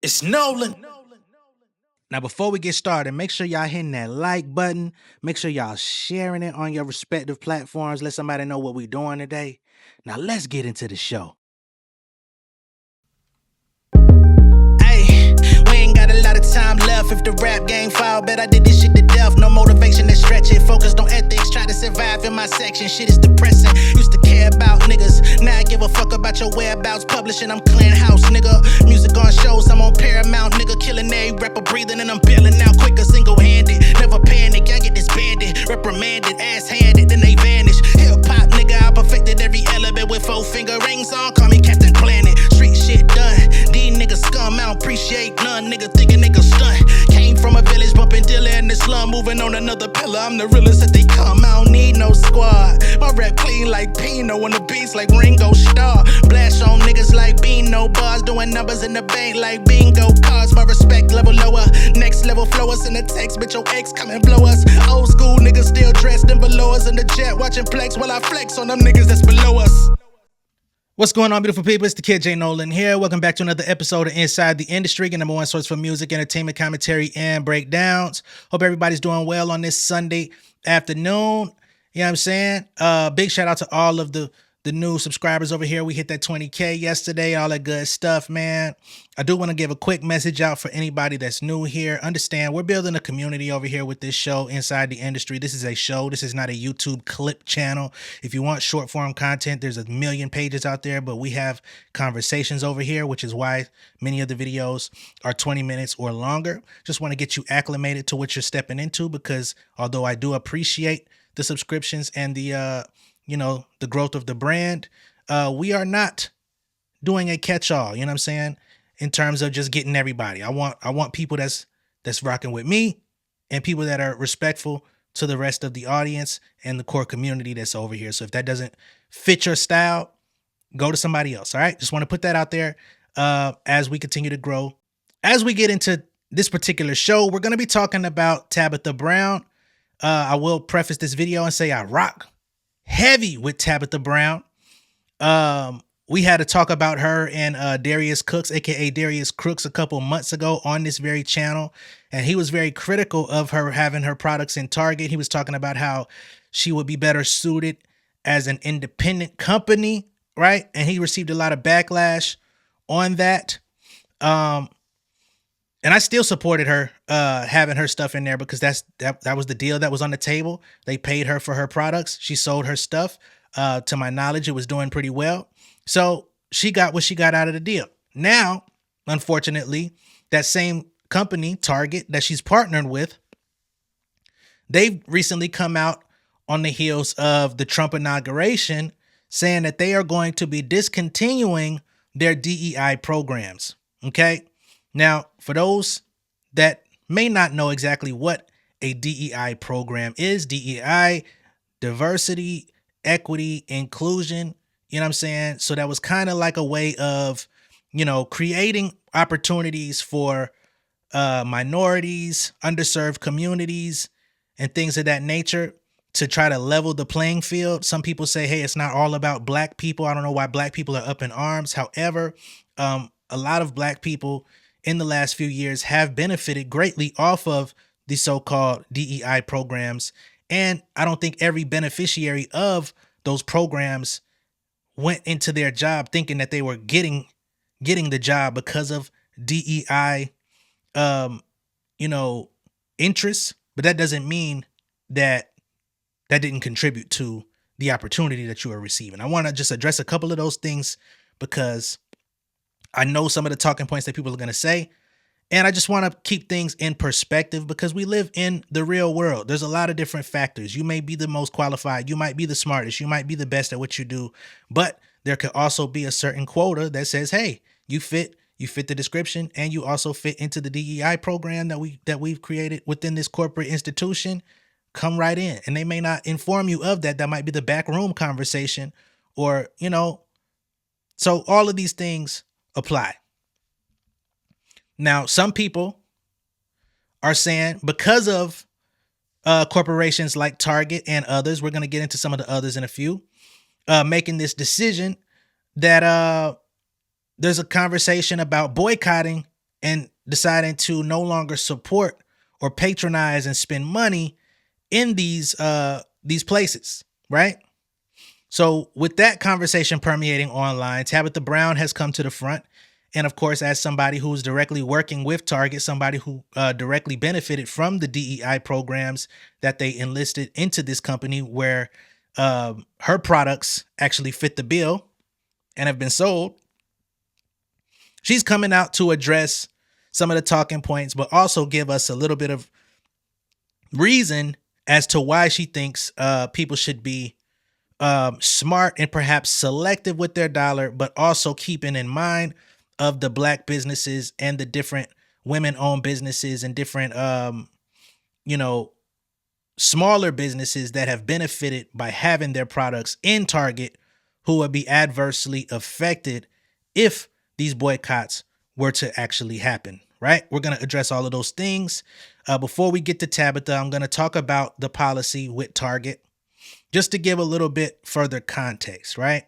It's Nolan. Now, before we get started, make sure y'all hitting that like button. Make sure y'all sharing it on your respective platforms. Let somebody know what we're doing today. Now, let's get into the show. Hey, we ain't got a lot of time left. If the rap game fall, bet I did this shit to death. No motivation to stretch it. Focused on ethics, try to survive in my section. Shit is depressing. Used to care about niggas. Now I give a fuck about your whereabouts. Publishing, I'm clearing house, nigga. Music on shows, I'm on Paramount, nigga. Killing a rapper, breathing, and I'm bailing out quicker, single-handed. Never panic, I get disbanded, reprimanded, ass-handed, then they vanish. Hip-hop, nigga, I perfected every element with 4-finger rings on. Call me Captain Planet. Street shit done. These niggas scum, I don't appreciate none. Nigga thinking nigga stunt. Came from a village, bumping dealer in the slum, moving on another pillar. I'm the realest that they come. I don't need no squad. My rap clean like Pino on the beats like Ringo Starr. Blast on niggas like Beano bars, doing numbers in the bank like bingo cards. My respect level lower, next level flow us in the text. Bitch, your ex come and blow us. Old school niggas still dressed in below us in the jet, watching Plex while I flex on them niggas that's below us. What's going on, beautiful people? It's the kid J Nolan here. Welcome back to another episode of Inside the Industry, your number one source for music, entertainment, commentary, and breakdowns. Hope everybody's doing well on this Sunday afternoon. You know what I'm saying? Big shout out to all of the new subscribers over here. We hit that 20K yesterday, all that good stuff, man. I do want to give a quick message out for anybody that's new here. Understand, we're building a community over here with this show, Inside the Industry. This is a show. This is not a YouTube clip channel. If you want short form content, there's a million pages out there, but we have conversations over here, which is why many of the videos are 20 minutes or longer. Just want to get you acclimated to what you're stepping into, because although I do appreciate the subscriptions and the the growth of the brand, we are not doing a catch-all, you know what I'm saying, in terms of just getting everybody. I want people that's rocking with me and people that are respectful to the rest of the audience and the core community that's over here. So if that doesn't fit your style, go to somebody else, all right? Just want to put that out there as we continue to grow. As we get into this particular show, we're going to be talking about Tabitha Brown. I will preface this video and say I rock heavy with Tabitha Brown. We had to talk about her and Darius Cooks, aka Darius Crooks, a couple months ago on this very channel, and he was very critical of her having her products in Target. He was talking about how she would be better suited as an independent company, right? And he received a lot of backlash on that. And I still supported her having her stuff in there, because that was the deal that was on the table. They paid her for her products. She sold her stuff. To my knowledge, it was doing pretty well. So she got what she got out of the deal. Now, unfortunately, that same company, Target, that she's partnered with, they've recently come out on the heels of the Trump inauguration saying that they are going to be discontinuing their DEI programs. Okay. Now, for those that may not know exactly what a DEI program is, DEI, diversity, equity, inclusion, you know what I'm saying? So that was kind of like a way of, creating opportunities for minorities, underserved communities, and things of that nature to try to level the playing field. Some people say, hey, it's not all about black people. I don't know why black people are up in arms. However, a lot of black people in the last few years have benefited greatly off of the so-called DEI programs. And I don't think every beneficiary of those programs went into their job thinking that they were getting the job because of DEI, interests. But that doesn't mean that didn't contribute to the opportunity that you are receiving. I want to just address a couple of those things, because I know some of the talking points that people are going to say, and I just want to keep things in perspective, because we live in the real world. There's a lot of different factors. You may be the most qualified. You might be the smartest. You might be the best at what you do, but there could also be a certain quota that says, hey, you fit the description, and you also fit into the DEI program that we've created within this corporate institution. Come right in. And they may not inform you of that. That might be the back room conversation, or, so all of these things apply. Now, some people are saying, because of corporations like Target and others, we're going to get into some of the others in a few, making this decision, that there's a conversation about boycotting and deciding to no longer support or patronize and spend money in these places, right? So with that conversation permeating online, Tabitha Brown has come to the front. And of course, as somebody who's directly working with Target, somebody who directly benefited from the DEI programs that they enlisted into this company, where her products actually fit the bill and have been sold, she's coming out to address some of the talking points, but also give us a little bit of reason as to why she thinks people should be smart and perhaps selective with their dollar, but also keeping in mind of the Black businesses and the different women-owned businesses and different, smaller businesses that have benefited by having their products in Target, who would be adversely affected if these boycotts were to actually happen, right? We're going to address all of those things. Before we get to Tabitha, I'm going to talk about the policy with Target, just to give a little bit further context, right?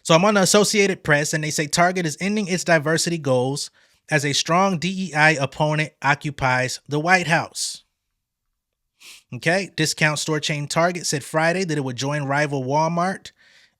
So I'm on the Associated Press, and they say Target is ending its diversity goals as a strong DEI opponent occupies the White House. Okay, discount store chain Target said Friday that it would join rival Walmart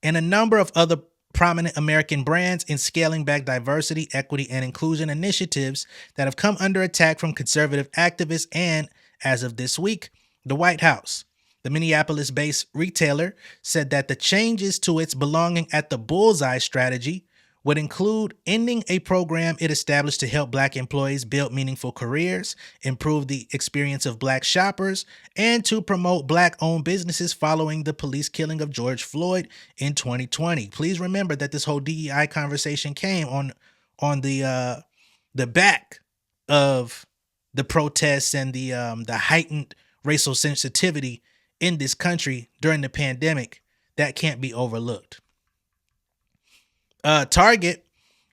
and a number of other prominent American brands in scaling back diversity, equity, and inclusion initiatives that have come under attack from conservative activists and, as of this week, the White House. The Minneapolis-based retailer said that the changes to its belonging at the bullseye strategy would include ending a program it established to help Black employees build meaningful careers, improve the experience of Black shoppers, and to promote Black-owned businesses following the police killing of George Floyd in 2020. Please remember that this whole DEI conversation came on the back of the protests and the heightened racial sensitivity in this country during the pandemic. That can't be overlooked. Target,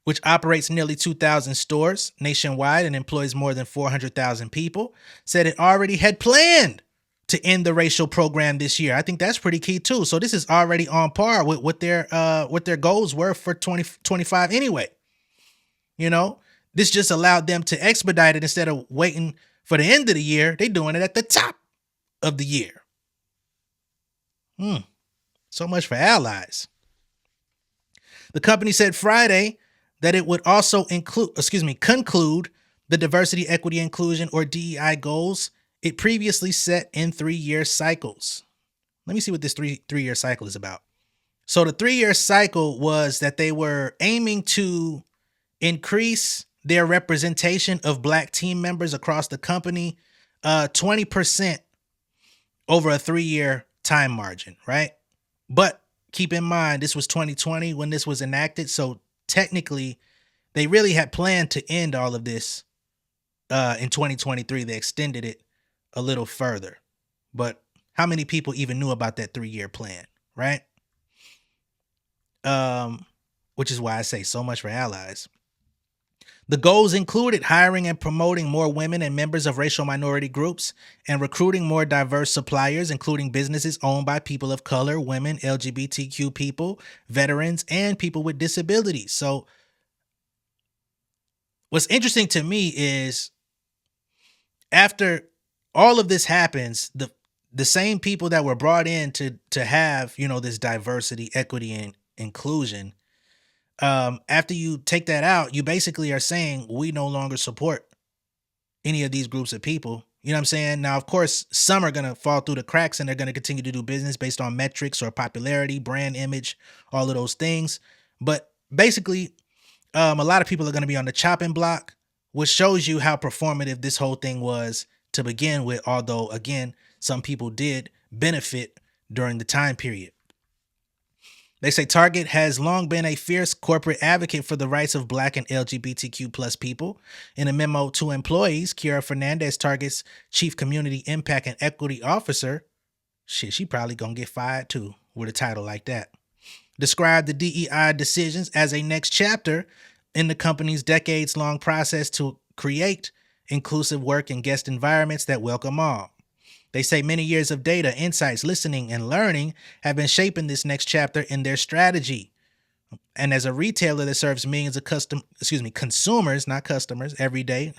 which operates nearly 2,000 stores nationwide and employs more than 400,000 people, said it already had planned to end the racial program this year. I think that's pretty key too. So this is already on par with what their goals were for 2025 anyway. You know, this just allowed them to expedite it instead of waiting for the end of the year. They're doing it at the top of the year. So much for allies. The company said Friday that it would also conclude the diversity, equity, inclusion, or DEI goals it previously set in 3-year cycles. Let me see what this three-year cycle is about. So the 3-year cycle was that they were aiming to increase their representation of Black team members across the company 20% over a 3-year time margin, right? But keep in mind, this was 2020 when this was enacted. So technically, they really had planned to end all of this in 2023. They extended it a little further. But how many people even knew about that 3-year plan, right? Which is why I say so much for allies. The goals included hiring and promoting more women and members of racial minority groups and recruiting more diverse suppliers, including businesses owned by people of color, women, LGBTQ people, veterans, and people with disabilities. So what's interesting to me is after all of this happens, the same people that were brought in to have, this diversity, equity, and inclusion, after you take that out, you basically are saying we no longer support any of these groups of people. You know what I'm saying? Now, of course, some are going to fall through the cracks and they're going to continue to do business based on metrics or popularity, brand image, all of those things. But basically, a lot of people are going to be on the chopping block, which shows you how performative this whole thing was to begin with. Although, again, some people did benefit during the time period. They say Target has long been a fierce corporate advocate for the rights of Black and LGBTQ plus people. In a memo to employees, Kiara Fernandez, Target's chief community impact and equity officer, she probably gonna get fired too with a title like that, described the DEI decisions as a next chapter in the company's decades-long process to create inclusive work and guest environments that welcome all. They say many years of data, insights, listening, and learning have been shaping this next chapter in their strategy. And as a retailer that serves millions of consumers, not customers, every day.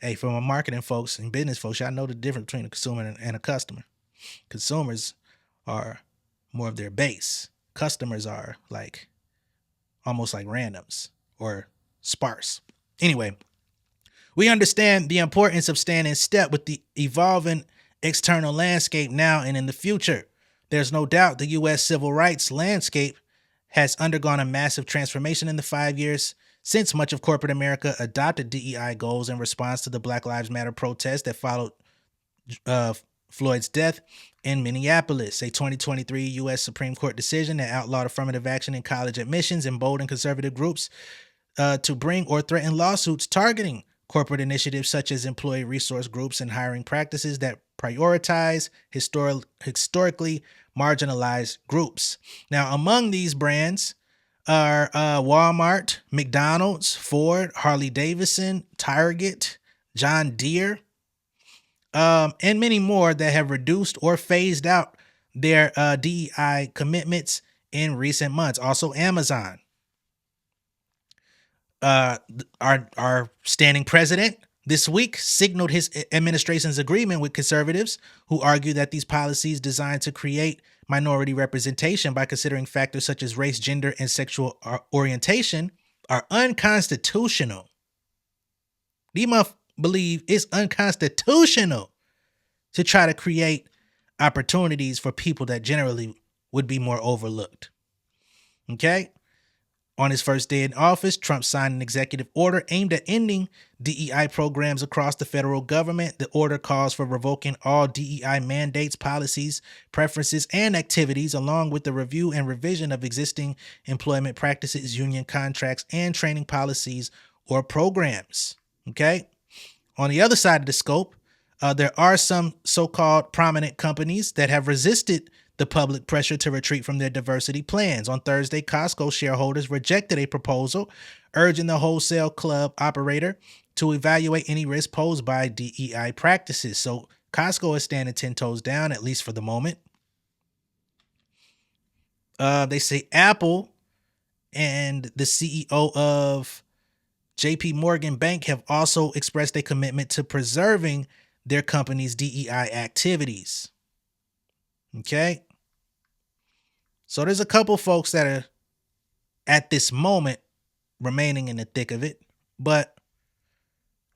Hey, from a marketing folks and business folks, y'all know the difference between a consumer and a customer. Consumers are more of their base. Customers are like almost like randoms or sparse. Anyway, we understand the importance of staying in step with the evolving external landscape now and in the future. There's no doubt the U.S. civil rights landscape has undergone a massive transformation in the 5 years since much of corporate America adopted DEI goals in response to the Black Lives Matter protests that followed Floyd's death in Minneapolis. A 2023 U.S. Supreme Court decision that outlawed affirmative action in college admissions emboldened conservative groups to bring or threaten lawsuits targeting corporate initiatives such as employee resource groups and hiring practices that prioritize historically marginalized groups. Now, among these brands are Walmart, McDonald's, Ford, Harley Davidson, Target, John Deere, and many more that have reduced or phased out their DEI commitments in recent months. Also, Amazon. Our standing president this week signaled his administration's agreement with conservatives who argue that these policies designed to create minority representation by considering factors such as race, gender, and sexual orientation are unconstitutional. They must believe it's unconstitutional to try to create opportunities for people that generally would be more overlooked. Okay? On his first day in office, Trump signed an executive order aimed at ending DEI programs across the federal government. The order calls for revoking all DEI mandates, policies, preferences, and activities, along with the review and revision of existing employment practices, union contracts, and training policies or programs. Okay? On the other side of the scope, there are some so-called prominent companies that have resisted the public pressure to retreat from their diversity plans. On Thursday, Costco shareholders rejected a proposal urging the wholesale club operator to evaluate any risk posed by DEI practices. So Costco is standing 10 toes down, at least for the moment. They say Apple and the CEO of JP Morgan Bank have also expressed a commitment to preserving their company's DEI activities. Okay. So there's a couple folks that are at this moment remaining in the thick of it, but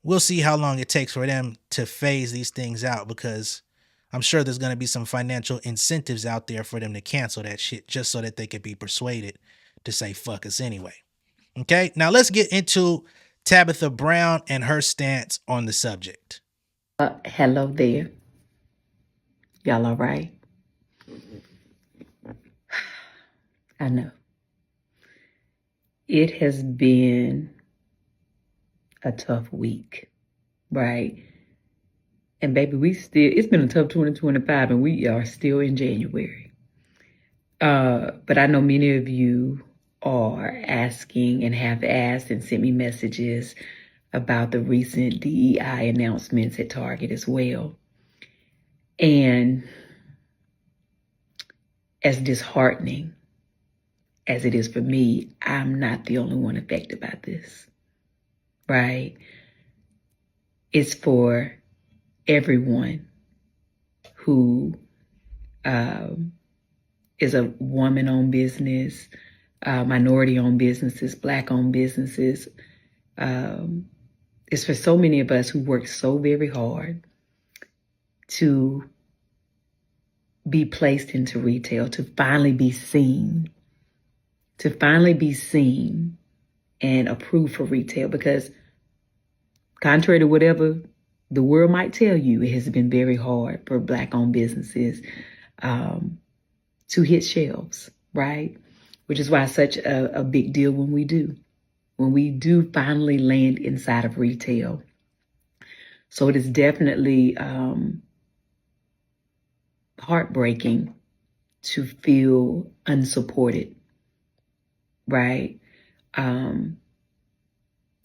we'll see how long it takes for them to phase these things out, because I'm sure there's going to be some financial incentives out there for them to cancel that shit just so that they could be persuaded to say fuck us anyway. Okay, now let's get into Tabitha Brown and her stance on the subject. Hello there. Y'all all right? I know. It has been a tough week, right? And baby, it's been a tough 2025 and we are still in January. But I know many of you are asking and have asked and sent me messages about the recent DEI announcements at Target as well. And as disheartening as it is for me, I'm not the only one affected by this, right? It's for everyone who is a woman-owned business, minority-owned businesses, Black-owned businesses. It's for so many of us who work so very hard to be placed into retail, to finally be seen and approved for retail, because contrary to whatever the world might tell you, it has been very hard for Black-owned businesses to hit shelves, right? Which is why it's such a big deal when we do finally land inside of retail. So it is definitely heartbreaking to feel unsupported, right?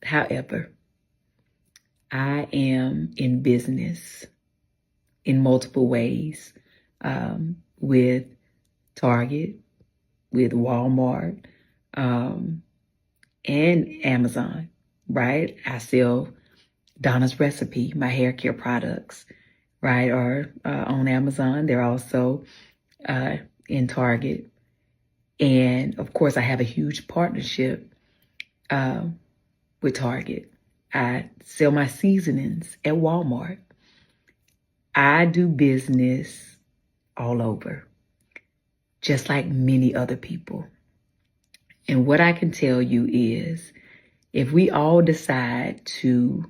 However, I am in business in multiple ways, with Target, with Walmart, and Amazon, right? I sell Donna's Recipe, my hair care products, right, are on Amazon. They're also in Target. And of course, I have a huge partnership with Target. I sell my seasonings at Walmart. I do business all over, just like many other people. And what I can tell you is, if we all decide to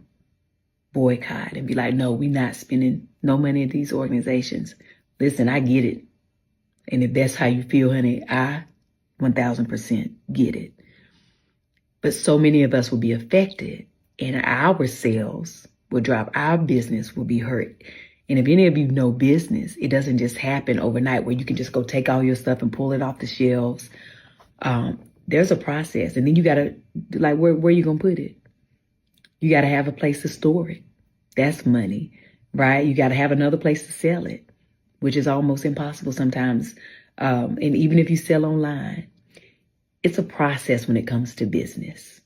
boycott and be like, no, we're not spending no money at these organizations. Listen, I get it. And if that's how you feel, honey, I 1000% get it. But so many of us will be affected, and our sales will drop. Our business will be hurt. And if any of you know business, it doesn't just happen overnight where you can just go take all your stuff and pull it off the shelves. There's a process. And then you got to, like, where you going to put it? You got to have a place to store it. That's money, right? You got to have another place to sell it, which is almost impossible sometimes. And even if you sell online, it's a process when it comes to business.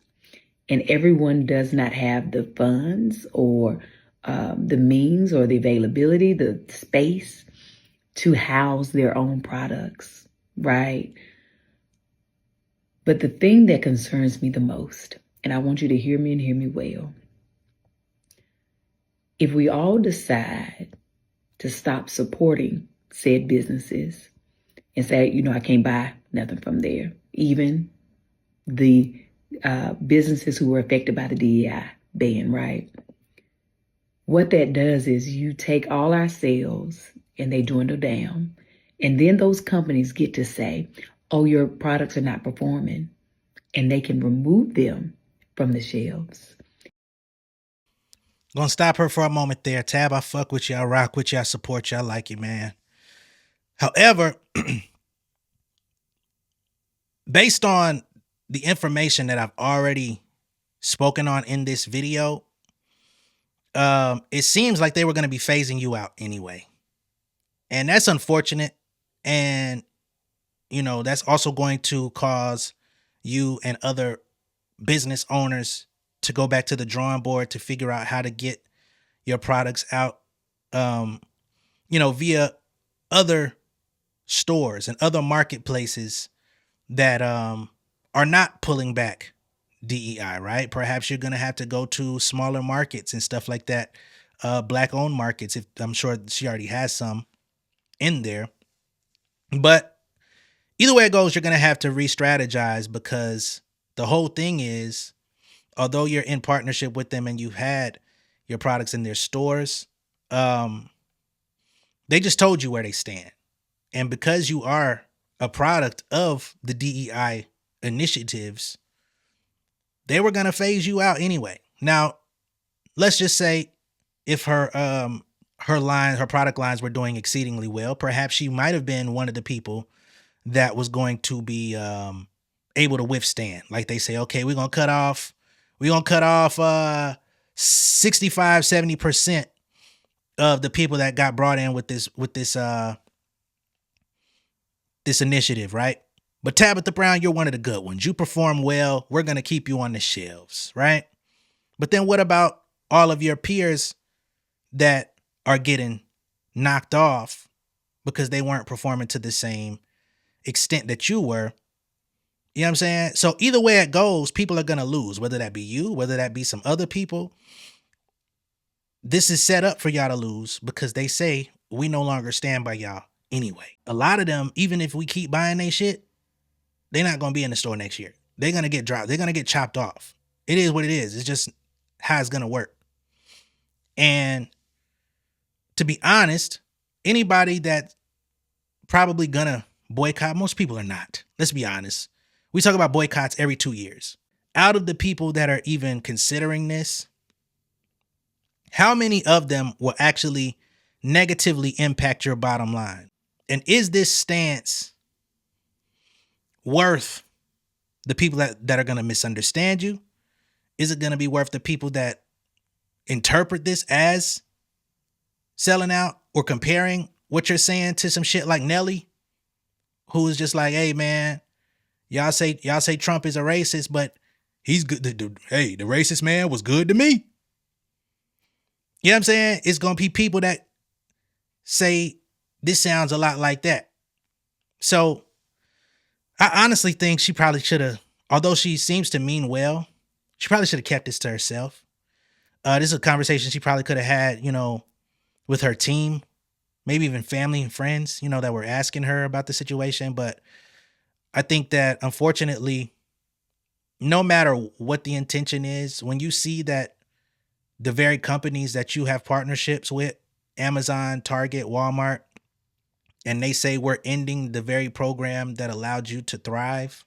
And everyone does not have the funds or the means or the availability, the space to house their own products, right? But the thing that concerns me the most, and I want you to hear me and hear me well, if we all decide to stop supporting said businesses and say, you know, I can't buy nothing from there, even the businesses who were affected by the DEI ban, right? What that does is you take all our sales and they dwindle down. And then those companies get to say, oh, your products are not performing. And they can remove them from the shelves. Gonna stop her for a moment there. Tab, I fuck with you. I rock with you. I support you. I like you, man. However, based on the information that I've already spoken on in this video, it seems like they were going to be phasing you out anyway. And that's unfortunate. And, you know, that's also going to cause you and other business owners to go back to the drawing board to figure out how to get your products out, you know, via other stores and other marketplaces that are not pulling back DEI, right? Perhaps you're going to have to go to smaller markets and stuff like that, Black-owned markets. If I'm sure she already has some in there. But either way it goes, you're going to have to re-strategize, because the whole thing is, although you're in partnership with them and you've had your products in their stores, they just told you where they stand. And because you are a product of the DEI initiatives, they were going to phase you out anyway. Now, let's just say if her product lines were doing exceedingly well, perhaps she might have been one of the people that was going to be able to withstand. Like they say, okay, we're going to cut off 65, 70% of the people that got brought in with this initiative, right? But Tabitha Brown, you're one of the good ones. You perform well. We're going to keep you on the shelves, right? But then what about all of your peers that are getting knocked off because they weren't performing to the same extent that you were? You know what I'm saying? So either way it goes, people are going to lose, whether that be you, whether that be some other people. This is set up for y'all to lose, because they say we no longer stand by y'all anyway. A lot of them, even if we keep buying their shit, they're not going to be in the store next year. They're going to get dropped. They're going to get chopped off. It is what it is. It's just how it's going to work. And to be honest, anybody that probably going to boycott, most people are not. Let's be honest. We talk about boycotts every 2 years. Out of the people that are even considering this, how many of them will actually negatively impact your bottom line? And is this stance worth the people that are going to misunderstand you? Is it going to be worth the people that interpret this as selling out or comparing what you're saying to some shit like Nelly, who is just like, hey man, Y'all say Trump is a racist, but he's good. Hey, the racist man was good to me. You know what I'm saying? It's gonna be people that say this sounds a lot like that. So I honestly think she probably should have, although she seems to mean well, she probably should have kept this to herself. This is a conversation she probably could have had, with her team, maybe even family and friends, that were asking her about the situation. But I think that unfortunately, no matter what the intention is, when you see that the very companies that you have partnerships with, Amazon, Target, Walmart, and they say we're ending the very program that allowed you to thrive,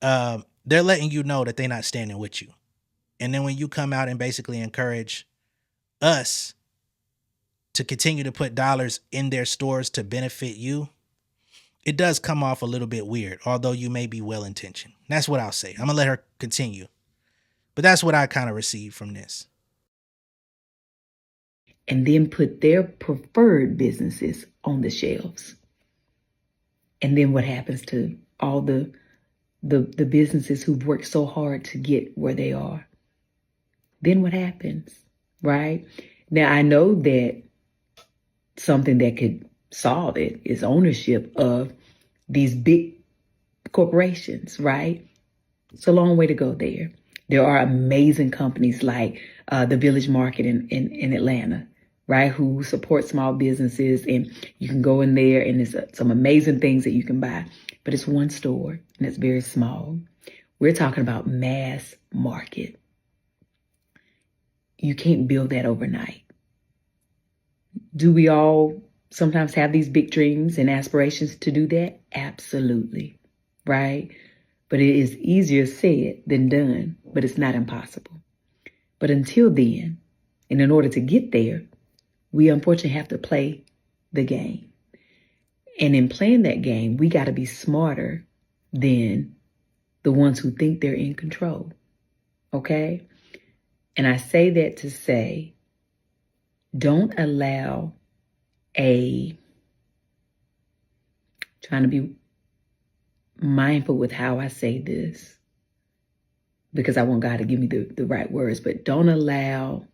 they're letting you know that they're not standing with you. And then when you come out and basically encourage us to continue to put dollars in their stores to benefit you, it does come off a little bit weird, although you may be well-intentioned. That's what I'll say. I'm going to let her continue. But that's what I kind of received from this. And then put their preferred businesses on the shelves. And then what happens to all the businesses who've worked so hard to get where they are? Then what happens, right? Now, I know that something that could solve it is ownership of these big corporations, right? It's a long way to go there. There are amazing companies like the Village Market in Atlanta, right, who support small businesses, and you can go in there and there's some amazing things that you can buy, but it's one store and it's very small. We're talking about mass market. You can't build that overnight. Do we all sometimes have these big dreams and aspirations to do that? Absolutely, right? But it is easier said than done, but it's not impossible. But until then, and in order to get there, we unfortunately have to play the game. And in playing that game, we got to be smarter than the ones who think they're in control, okay? And I say that to say, don't allow trying to be mindful with how I say this, because I want God to give me the right words, but don't allow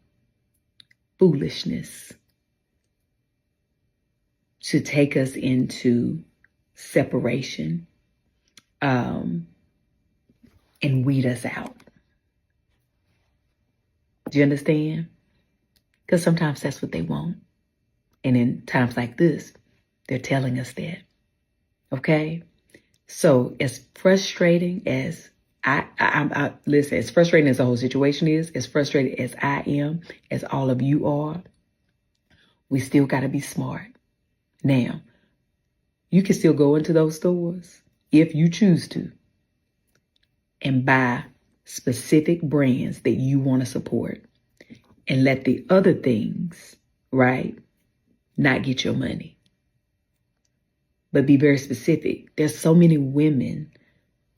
foolishness to take us into separation and weed us out. Do you understand? Because sometimes that's what they want. And in times like this, they're telling us that. Okay? So as frustrating as listen, as frustrating as the whole situation is, as frustrated as I am, as all of you are, we still got to be smart. Now, you can still go into those stores if you choose to and buy specific brands that you want to support and let the other things, right, not get your money. But be very specific. There's so many women,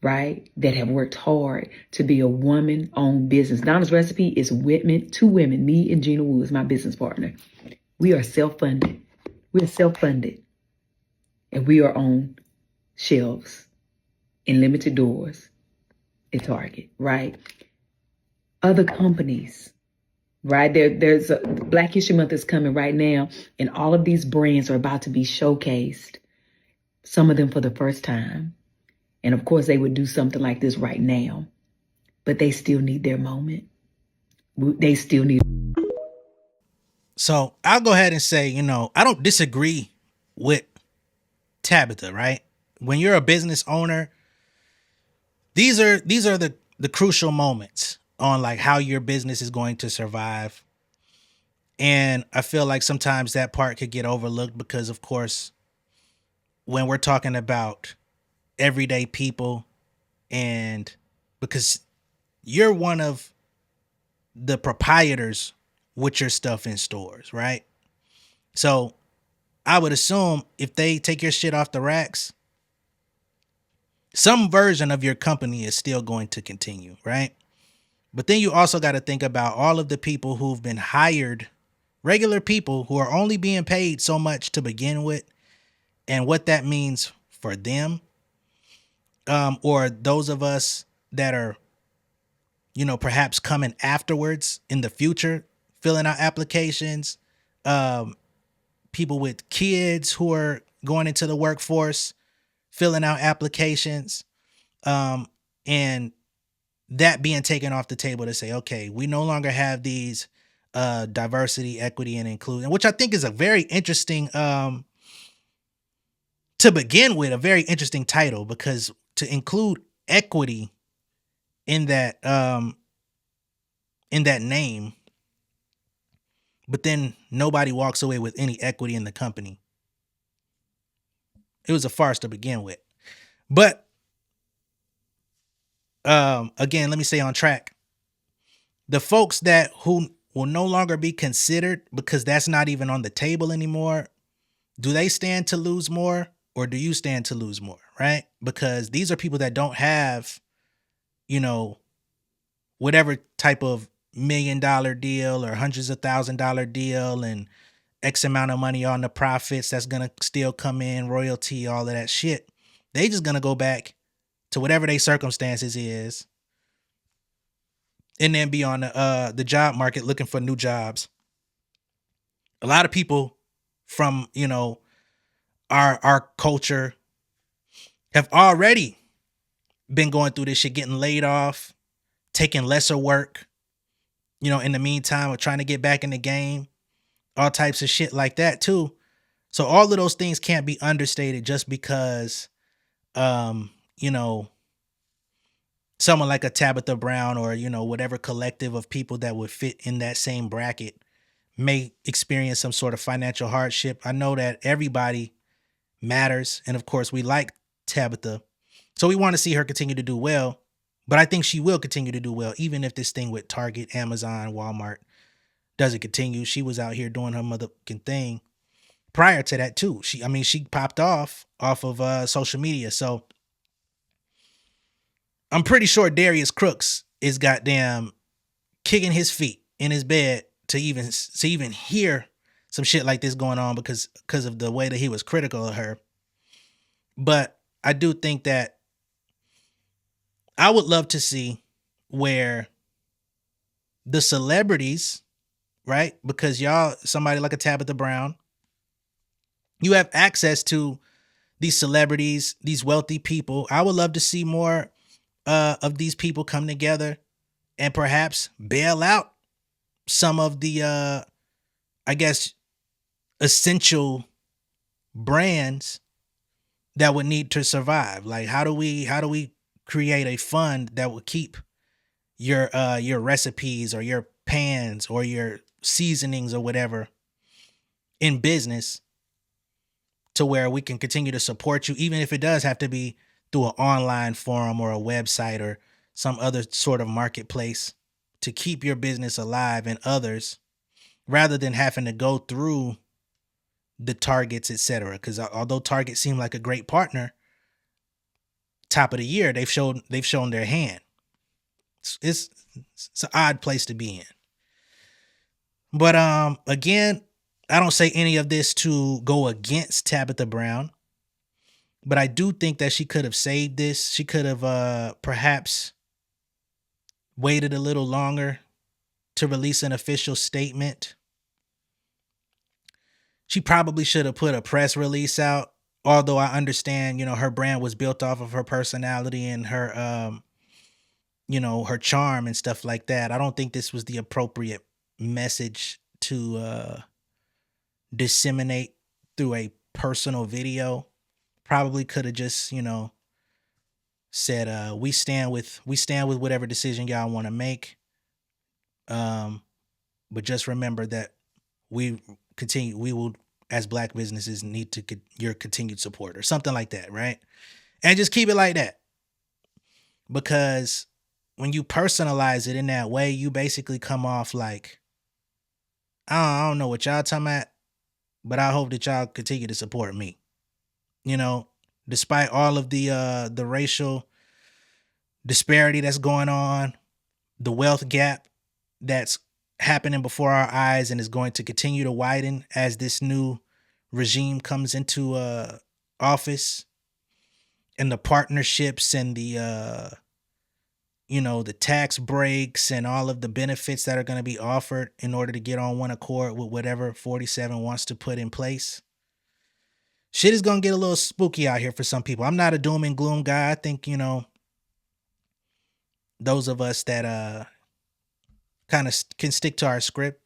right, that have worked hard to be a woman-owned business. Donna's Recipe is two women, me and Gina Wu is my business partner. We are self-funded. We're self-funded. And we are on shelves in limited doors at Target, right? Other companies, right? There's a Black History Month is coming right now, and all of these brands are about to be showcased, some of them for the first time. And of course, they would do something like this right now, but they still need their moment. They still need. So I'll go ahead and say, I don't disagree with Tabitha, right? When you're a business owner, these are the crucial moments on like how your business is going to survive. And I feel like sometimes that part could get overlooked because, of course, when we're talking about everyday people, and because you're one of the proprietors with your stuff in stores, right? So I would assume if they take your shit off the racks, some version of your company is still going to continue, right? But then you also got to think about all of the people who've been hired, regular people who are only being paid so much to begin with, and what that means for them. or those of us that are, perhaps coming afterwards in the future, filling out applications, um, people with kids who are going into the workforce, filling out applications, and that being taken off the table to say, okay, we no longer have these diversity, equity, and inclusion, which I think is a very interesting, to begin with, a very interesting title, because to include equity in that name, but then nobody walks away with any equity in the company. It was a farce to begin with. But again, let me stay on track. The folks that who will no longer be considered because that's not even on the table anymore, do they stand to lose more, or do you stand to lose more, right? Because these are people that don't have, whatever type of $1 million deal or hundreds of $1,000 deal and X amount of money on the profits that's going to still come in, royalty, all of that shit. They just going to go back to whatever their circumstances is, and then be on the job market looking for new jobs. A lot of people from, our culture have already been going through this shit, getting laid off, taking lesser work, in the meantime, of trying to get back in the game, all types of shit like that too. So all of those things can't be understated just because, you know, someone like a Tabitha Brown or, whatever collective of people that would fit in that same bracket may experience some sort of financial hardship. I know that everybody matters. And of course, we like Tabitha. So we want to see her continue to do well. But I think she will continue to do well, even if this thing with Target, Amazon, Walmart doesn't continue. She was out here doing her motherfucking thing prior to that too. She popped off of social media. So I'm pretty sure Darius Crooks is goddamn kicking his feet in his bed to even hear some shit like this going on because of the way that he was critical of her. But I do think that I would love to see where the celebrities, right? Because y'all, somebody like a Tabitha Brown, you have access to these celebrities, these wealthy people. I would love to see more of these people come together and perhaps bail out some of the, I guess, essential brands that would need to survive. Like, how do we create a fund that will keep your recipes or your pans or your seasonings or whatever in business, to where we can continue to support you, even if it does have to be through an online forum or a website or some other sort of marketplace, to keep your business alive and others, rather than having to go through the Targets, etc. Because although Target seemed like a great partner, top of the year they've shown their hand. It's an odd place to be in. But again, I don't say any of this to go against Tabitha Brown, but I do think that she could have saved this. She could have perhaps waited a little longer to release an official statement. She probably should have put a press release out, although I understand, her brand was built off of her personality and her her charm and stuff like that. I don't think this was the appropriate message to disseminate through a personal video. Probably could have just, said, we stand with whatever decision y'all want to make. But just remember that we will, as Black businesses, need to your continued support, or something like that, right? And just keep it like that. Because when you personalize it in that way, you basically come off like, I don't know what y'all talking about, but I hope that y'all continue to support me. Despite all of the racial disparity that's going on, the wealth gap that's happening before our eyes and is going to continue to widen as this new regime comes into office. and the partnerships and the the tax breaks and all of the benefits that are going to be offered in order to get on one accord with whatever 47 wants to put in place. Shit is going to get a little spooky out here for some people. I'm not a doom and gloom guy. I think, those of us that kind of can stick to our script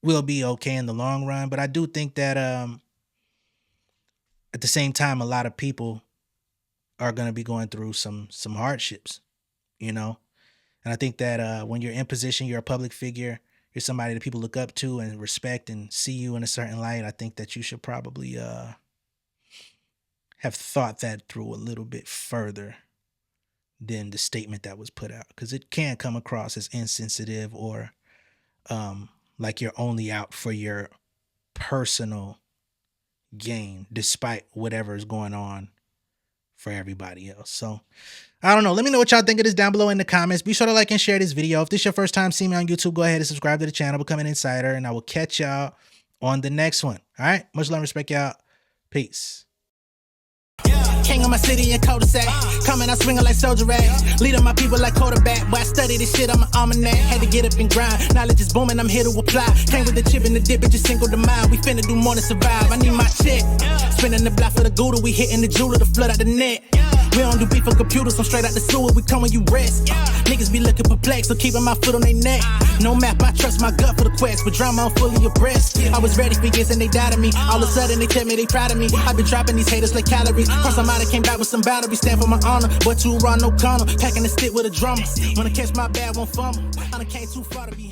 will be okay in the long run. But I do think that at the same time, a lot of people are going to be going through some hardships, And I think that when you're in position, you're a public figure, you're somebody that people look up to and respect and see you in a certain light. I think that you should probably have thought that through a little bit further than the statement that was put out, because it can come across as insensitive or like you're only out for your personal gain, despite whatever is going on for everybody else. So I don't know. Let me know what y'all think of this down below in the comments. Be sure to like and share this video. If this is your first time seeing me on YouTube, go ahead and subscribe to the channel, become an insider, and I will catch y'all on the next one. All right. Much love and respect, y'all. Peace. King of my city and cul-de-sac. Coming out swinging like soldier rags. Leading my people like quarterback. Boy, I study this shit, I'm an almanac. Had to get up and grind. Knowledge is booming, I'm here to apply. Came with the chip and the dip, it just single the mind. We finna do more to survive. I need my check. Spinning the block for the Gouda. We hitting the jeweler to flood out the net. We don't do beef for computers, I'm straight out the sewer. We come when you rest. Niggas be looking perplexed, so keeping my foot on their neck. No map, I trust my gut for the quest. With drama, I'm fully abreast. I was ready for years and they died of me. All of a sudden they tell me they proud of me. I been dropping these haters like calories. Cross them out, I came back with some boundaries. Stand for my honor, but you run no corner. Packing the stick with a drummer. Wanna catch my bad, won't fumble. I done came too far to be